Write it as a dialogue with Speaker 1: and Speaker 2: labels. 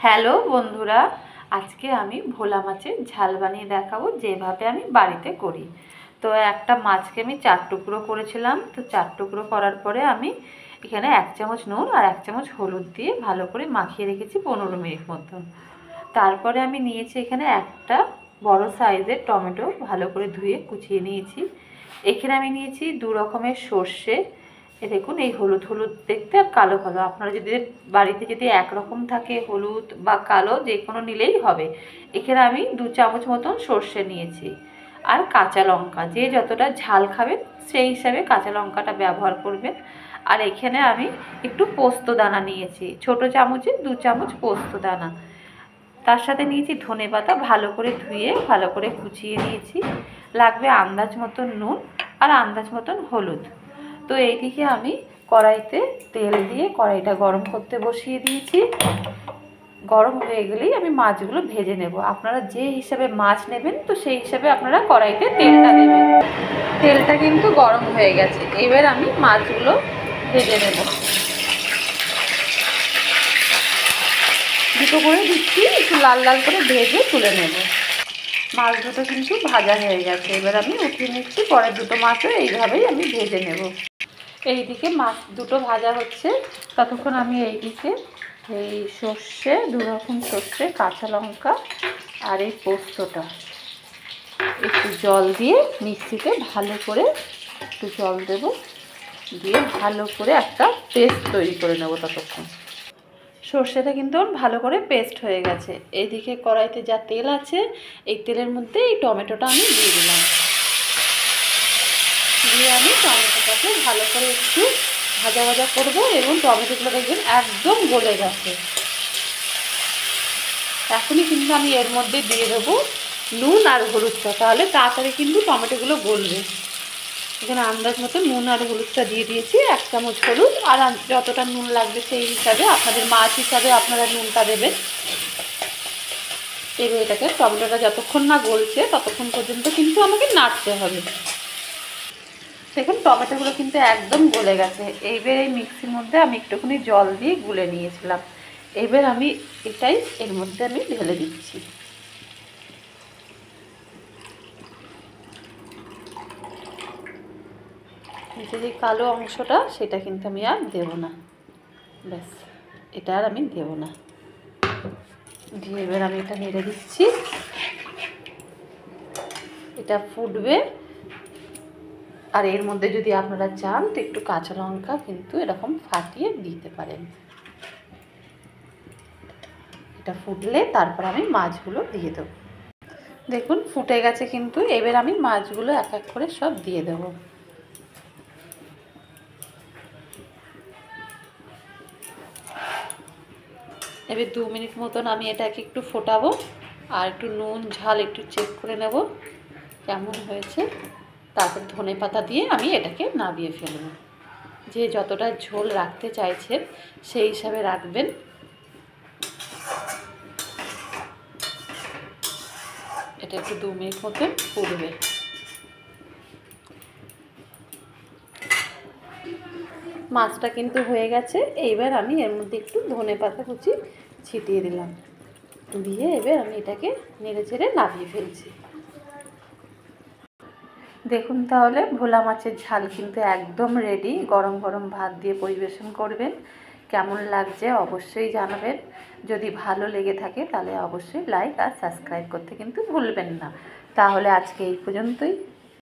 Speaker 1: Hello বন্ধুরা, আজকে আমি ভোলা মাছের ঝাল বানিয়ে দেখাবো যেভাবে আমি বাড়িতে করি। তো একটা মাছকে আমি 4 টুকরো করেছিলাম। তো 4 টুকরো করার পরে আমি এখানে 1 চামচ নুন আর 1 চামচ হলুদ দিয়ে ভালো করে মাখিয়ে রেখেছি 15 মিনিট মতন। তারপরে আমি নিয়েছি এখানে একটা বড় সাইজের টমেটো, ভালো করে ধুয়ে কুচিয়ে নিয়েছি। এখানে আমি নিয়েছি 2 রকমের সর্ষে। দেখুন, এই হলুদ হলুদ দেখতে আর কালো কালো, আপনারা যদি বাড়িতে যদি একরকম থাকে হলুদ বা কালো যে কোনো নিলেই হবে। এখানে আমি 2 চামচ মতন সর্ষে নিয়েছি। আর কাঁচা লঙ্কা, যে যতটা ঝাল খাবেন সেই হিসাবে কাঁচা লঙ্কাটা ব্যবহার করবেন। আর এখানে আমি একটু পোস্ত দানা নিয়েছি, ছোট চামচে 2 চামচ পোস্ত দানা। তার সাথে নিয়েছি ধনেপাতা, ভালো করে ধুয়ে ভালো করে কুচিয়ে নিয়েছি। লাগবে আন্দাজ মতন নুন আর আন্দাজ মতন হলুদ। তো এইদিকে আমি কড়াইতে তেল দিয়ে কড়াইটা গরম করতে বসিয়ে দিয়েছি। গরম হয়ে গেলেই আমি মাছগুলো ভেজে নেব। আপনারা যে হিসাবে মাছ নেবেন তো সেই হিসাবে আপনারা কড়াইতে তেলটা দেবেন। তেলটা কিন্তু গরম হয়ে গেছে, এবার আমি মাছগুলো ভেজে নেব। দুটো করে দিচ্ছি, একটু লাল লাল করে ভেজে তুলে নেব। মাছ দুটো কিন্তু ভাজা হয়ে গেছে, এবার আমি উঠিয়ে নিচ্ছি। পরের দুটো মাছও এইভাবেই আমি ভেজে নেব। এইদিকে মাছ দুটো ভাজা হচ্ছে, ততক্ষণ আমি এইদিকে এই সর্ষে, 2 রকম সর্ষে, কাঁচা লঙ্কা আর এই পোস্তটা একটু জল দিয়ে মিক্সিতে ভালো করে একটু জল দেব, দিয়ে ভালো করে একটা পেস্ট তৈরি করে নেব। ততক্ষণ সর্ষেটা কিন্তু ভালো করে পেস্ট হয়ে গেছে। এইদিকে কড়াইতে যা তেল আছে, এই তেলের মধ্যে এই টমেটোটা আমি দিয়ে দিলাম। দিয়ে আমি টমেটোটাকে ভালো করে একটু ভাজা ভাজা করব, এবং টমেটোগুলো দেখবেন একদম গলে গেছে। এখনই কিন্তু আমি এর মধ্যে দিয়ে দেবো নুন আর হলুদটা, তাহলে তাড়াতাড়ি কিন্তু টমেটোগুলো গলবে। এখানে আন্দাজ মতো নুন আর হলুদটা দিয়ে দিয়েছি, 1 চামচ হলুদ, আর যতটা নুন লাগবে সেই হিসাবে আপনাদের মাছ হিসাবে আপনারা নুনটা দেবেন। এবার এটাকে টমেটোটা যতক্ষণ না গলছে ততক্ষণ পর্যন্ত কিন্তু আমাকে নাড়তে হবে। দেখুন টমেটোগুলো কিন্তু একদম গলে গেছে। এইবার এই মিক্সির মধ্যে আমি একটুখানি জল দিয়ে গুলে নিয়েছিলাম। এবার আমি এটাই এর মধ্যে আমি ঢেলে দিচ্ছি। যে কালো অংশটা সেটা কিন্তু আমি আর দেবো না, ব্যাস এটা আর আমি দেবো না। দিয়ে এবার আমি এটা নেড়ে দিচ্ছি। এটা ফুটবে, আর এর মধ্যে যদি আপনারা চান তো একটু কাঁচা লঙ্কা কিন্তু এরকম ফাটিয়ে দিতে পারেন। এটা ফুটলে তারপর আমি মাছগুলো দিয়ে দেবো। দেখুন ফুটে গেছে কিন্তু, এবার আমি মাছগুলো এক এক করে সব দিয়ে দেবো। এবার 2 মিনিট মতন আমি এটাকে একটু ফোটাবো, আর একটু নুন ঝাল একটু চেক করে নেব কেমন হয়েছে। তারপর ধনেপাতা দিয়ে আমি এটাকে নামিয়ে ফেলব। যে যতটা ঝোল রাখতে চাইছেন সেই হিসাবে রাখবেন। এটা একটু 2 মিনিট মতন ফুটবে। মাছটা কিন্তু হয়ে গেছে। এইবার আমি এর মধ্যে একটু ধনেপাতা কুচি ছিটিয়ে দিলাম, দিয়ে এবার আমি এটাকে নেড়ে চেড়ে নামিয়ে ফেলছি। দেখুন তাহলে ভোলা মাছের ঝাল কিন্তু একদম রেডি। গরম গরম ভাত দিয়ে পরিবেশন করবেন। কেমন লাগছে অবশ্যই জানাবেন। যদি ভালো লেগে থাকে তাহলে অবশ্যই লাইক আর সাবস্ক্রাইব করতে কিন্তু ভুলবেন না। তাহলে আজকে এই পর্যন্তই।